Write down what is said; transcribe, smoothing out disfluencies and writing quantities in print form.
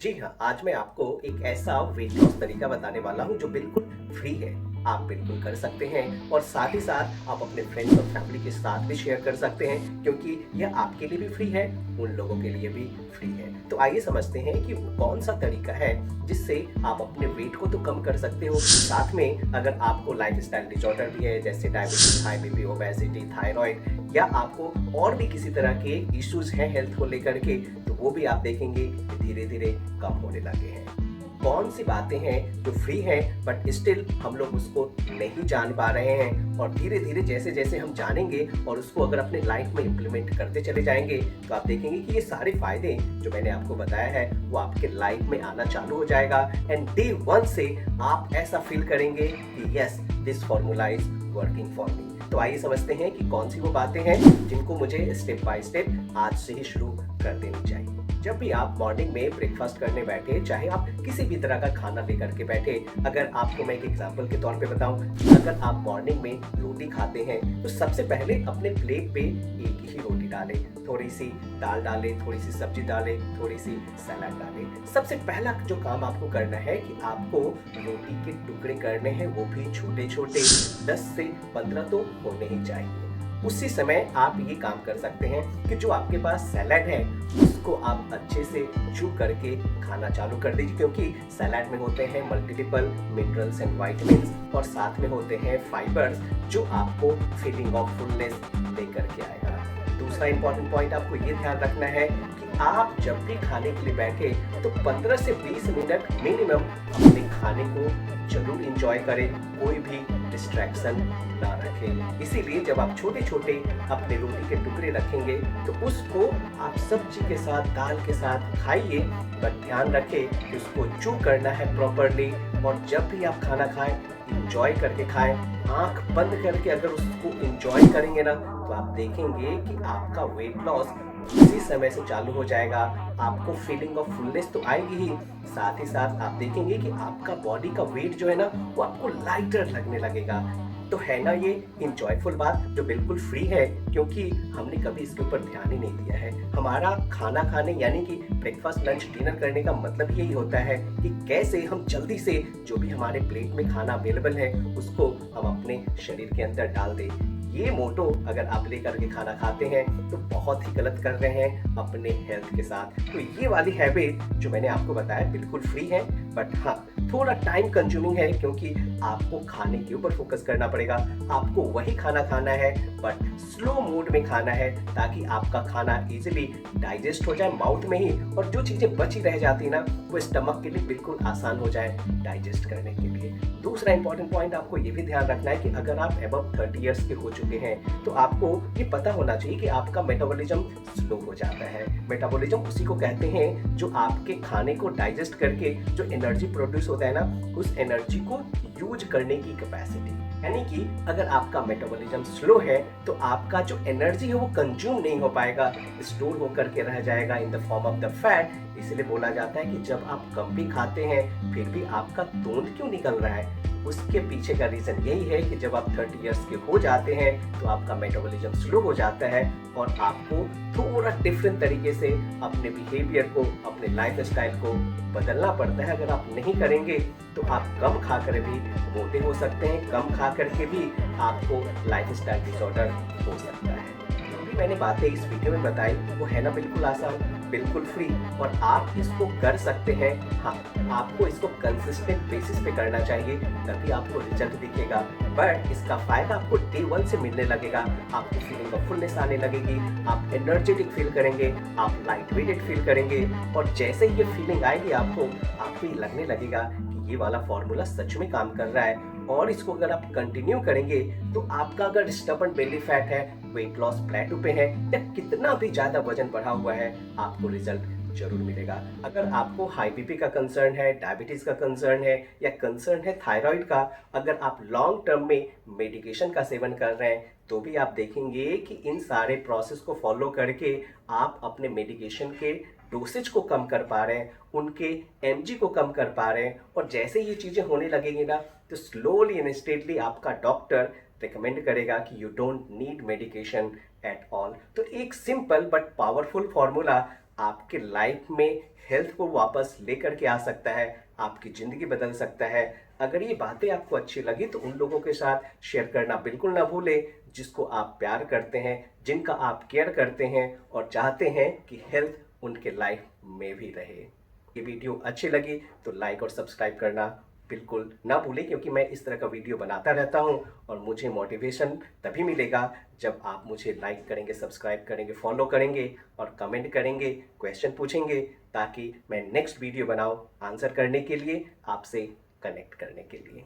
जी हाँ, आज मैं आपको एक ऐसा वेट लॉस तरीका बताने वाला हूँ जो बिल्कुल फ्री है। आप बिल्कुल कर सकते हैं और साथ ही साथ आप अपने फ्रेंड्स और फैमिली के साथ भी शेयर कर सकते हैं क्योंकि यह आपके लिए भी फ्री है, उन लोगों के लिए भी फ्री है। तो आइए समझते हैं कि वो कौन-सा तरीका है जिससे आप अपने वेट को तो कम कर सकते हो, साथ में अगर आपको लाइफ़स्टाइल डिसऑर्डर भी है जैसे diabetes, high BP, obesity, thyroid या आपको और भी किसी तरह के इश्यूज़ हैं हेल्थ को लेकर के, तो वो भी आप देखेंगे कि धीरे-धीरे कम होने लगे हैं। कौन सी बातें हैं जो फ्री हैं बट स्टिल हम लोग उसको नहीं जान पा रहे हैं और धीरे-धीरे जैसे-जैसे हम जानेंगे और उसको अगर अपने लाइफ में इम्प्लीमेंट करते चले जाएँगे, तो आप देखेंगे कि ये सारे फ़ायदे जो मैंने आपको बताया है, वो आपके लाइफ में आना चालू हो जाएगा एंड डे 1 से आप ऐसा फ़ील करेंगे कि yes, this formula is working for me. तो आइए समझते हैं कि कौन सी वो बातें हैं जिनको मुझे स्टेप बाय स्टेप आज से ही शुरू कर देनी चाहिए। जब भी आप मॉर्निंग में ब्रेकफास्ट करने बैठे, चाहे आप किसी भी तरह का खाना लेकर के बैठे, अगर आपको मैं एक एग्जांपल के तौर पे बताऊं, अगर आप मॉर्निंग में रोटी खाते हैं तो सबसे पहले अपने प्लेट पे एक ही रोटी डालें, थोड़ी सी दाल डालें, थोड़ी सी सब्जी डालें, थोड़ी सी सलाद डालें। सबसे पहला जो काम आपको करना है कि आपको रोटी के टुकड़े करने हैं, वो भी छोटे छोटे, 10 से 15 तो होने ही चाहिए। उसी समय आप ये काम कर सकते हैं कि जो आपके पास सैलेड है उसको आप अच्छे से चू करके खाना चालू कर दीजिए, क्योंकि सैलेड में होते हैं मल्टीपल मिनरल्स एंड विटामिन्स और साथ में होते हैं फाइबर्स जो आपको फीलिंग ऑफ फुलनेस लेकर के आएगा। दूसरा इंपॉर्टेंट पॉइंट आपको ये ध्यान रखना है कि आप जब भी खाने के लिए बैठे तो 15 से 20 मिनट मिनिमम अपने खाने को जरूर इंजॉय करें, कोई भी डिस्ट्रैक्शन ना रखें। इसीलिए जब आप छोटे छोटे अपने रोटी के टुकड़े रखेंगे तो उसको आप सब्जी के साथ, दाल के साथ खाइए, बट ध्यान रखें कि उसको चू करना है प्रॉपरली। और जब भी आप खाना खाएं, इंजॉय करके खाएं, आंख बंद करके अगर उसको इंजॉय करेंगे ना, तो आप देखेंगे कि आपका वेट लॉस उसी समय से चालू हो जाएगा। आपको फीलिंग ऑफ फुलनेस तो आएगी ही, साथ ही साथ आप देखेंगे कि आपका बॉडी का वेट जो है ना, वो आपको लाइटर लगने लगेगा। तो है ना ये इंजॉयफुल बात जो बिल्कुल फ्री है, क्योंकि हमने कभी इसके ऊपर ध्यान ही नहीं दिया है। हमारा खाना खाने यानी कि ब्रेकफास्ट, लंच, डिनर करने का मतलब यही होता है कि कैसे हम जल्दी से जो भी हमारे प्लेट में खाना अवेलेबल है उसको हम अपने शरीर के अंदर डाल दें। ये मोटो अगर आप लेकर के खाना खाते हैं तो बहुत ही गलत कर रहे हैं अपने हेल्थ के साथ। तो ये वाली हैबिट जो मैंने आपको बताया बिल्कुल फ्री है, बट हाँ, थोड़ा टाइम कंज्यूमिंग है, क्योंकि आपको खाने के ऊपर फोकस करना पड़ेगा। आपको वही खाना खाना है बट स्लो मोड में खाना है, ताकि आपका खाना इजीली डाइजेस्ट हो जाए माउथ में ही, और जो चीजें बची रह जाती ना, वो स्टमक के लिए बिल्कुल आसान हो जाए डाइजेस्ट करने के लिए। दूसरा इंपॉर्टेंट पॉइंट आपको ये भी ध्यान रखना है कि अगर आप अबव 30 इयर्स के हो चुके हैं तो आपको ये पता होना चाहिए कि आपका मेटाबॉलिज्म स्लो हो जाता है। मेटाबॉलिज्म उसी को कहते हैं जो आपके खाने को डाइजेस्ट करके जो एनर्जी प्रोड्यूस होता है ना, उस एनर्जी को यूज करने की कैपेसिटी। यानी कि अगर आपका मेटाबॉलिज्म स्लो है तो आपका जो एनर्जी है वो कंज्यूम नहीं हो पाएगा, स्टोर होकर के रह जाएगा in the form of the fat. इसलिए बोला जाता है कि जब आप कम भी खाते हैं फिर भी आपका तोंद क्यों निकल रहा है, उसके पीछे का रीजन यही है कि जब आप 30 इयर्स के हो जाते हैं तो आपका मेटाबॉलिज्म स्लो हो जाता है और आपको थोड़ा डिफरेंट तरीके से अपने बिहेवियर को, अपने लाइफ स्टाइल को बदलना पड़ता है। अगर आप नहीं करेंगे तो आप कम खा कर भी मोटे हो सकते हैं, कम खा करके भी आपको लाइफ स्टाइल डिसऑर्डर हो सकता है। जो भी मैंने बातें इस वीडियो में बताई वो है ना बिल्कुल आसान, बिल्कुल फ्री, और आप इसको कर सकते हैं। हाँ, आपको इसको कंसिस्टेंट बेसिस पे करना चाहिए, तभी आपको रिजल्ट दिखेगा। बट इसका फायदा आपको डे 1 से मिलने लगेगा। आपको फीलिंग ऑफ फुलनेस आने लगेगी, आप एनर्जेटिक फील करेंगे, आप लाइट वेटेड फील करेंगे, और जैसे ही ये फीलिंग आएगी आपको ये लगने लगेगा कि ये वाला फॉर्मूला सच में काम कर रहा है। और इसको अगर आप कंटिन्यू करेंगे तो आपका अगर स्टबर्न बेली फैट है, वेट लॉस प्लेटो पे है, या कितना भी ज्यादा वजन बढ़ा हुआ है, आपको रिजल्ट जरूर मिलेगा। अगर आपको हाई बीपी का कंसर्न है, डायबिटीज का कंसर्न है, या कंसर्न है थायराइड का, अगर आप लॉन्ग टर्म में मेडिकेशन का सेवन कर रहे हैं तो भी आप देखेंगे कि इन सारे प्रोसेस को फॉलो करके आप अपने मेडिकेशन के डोसेज को कम कर पा रहे हैं, उनके एमजी को कम कर पा रहे हैं। और जैसे ये चीजें होने लगेंगी ना, तो स्लोली एंड स्टेडली आपका डॉक्टर रिकमेंड करेगा कि you don't need medication at all. तो एक सिंपल बट पावरफुल फॉर्मूला आपके लाइफ में हेल्थ को वापस लेकर के आ सकता है, आपकी ज़िंदगी बदल सकता है। अगर ये बातें आपको अच्छी लगी तो उन लोगों के साथ शेयर करना बिल्कुल ना भूलें, जिसको आप प्यार करते हैं, जिनका आप केयर करते हैं और चाहते हैं कि हेल्थ उनके लाइफ में भी रहे। ये वीडियो अच्छी लगी तो लाइक और सब्सक्राइब करना बिल्कुल ना भूलें, क्योंकि मैं इस तरह का वीडियो बनाता रहता हूँ और मुझे मोटिवेशन तभी मिलेगा जब आप मुझे लाइक करेंगे, सब्सक्राइब करेंगे, फॉलो करेंगे और कमेंट करेंगे, क्वेश्चन पूछेंगे, ताकि मैं नेक्स्ट वीडियो बनाऊँ आंसर करने के लिए, आपसे कनेक्ट करने के लिए।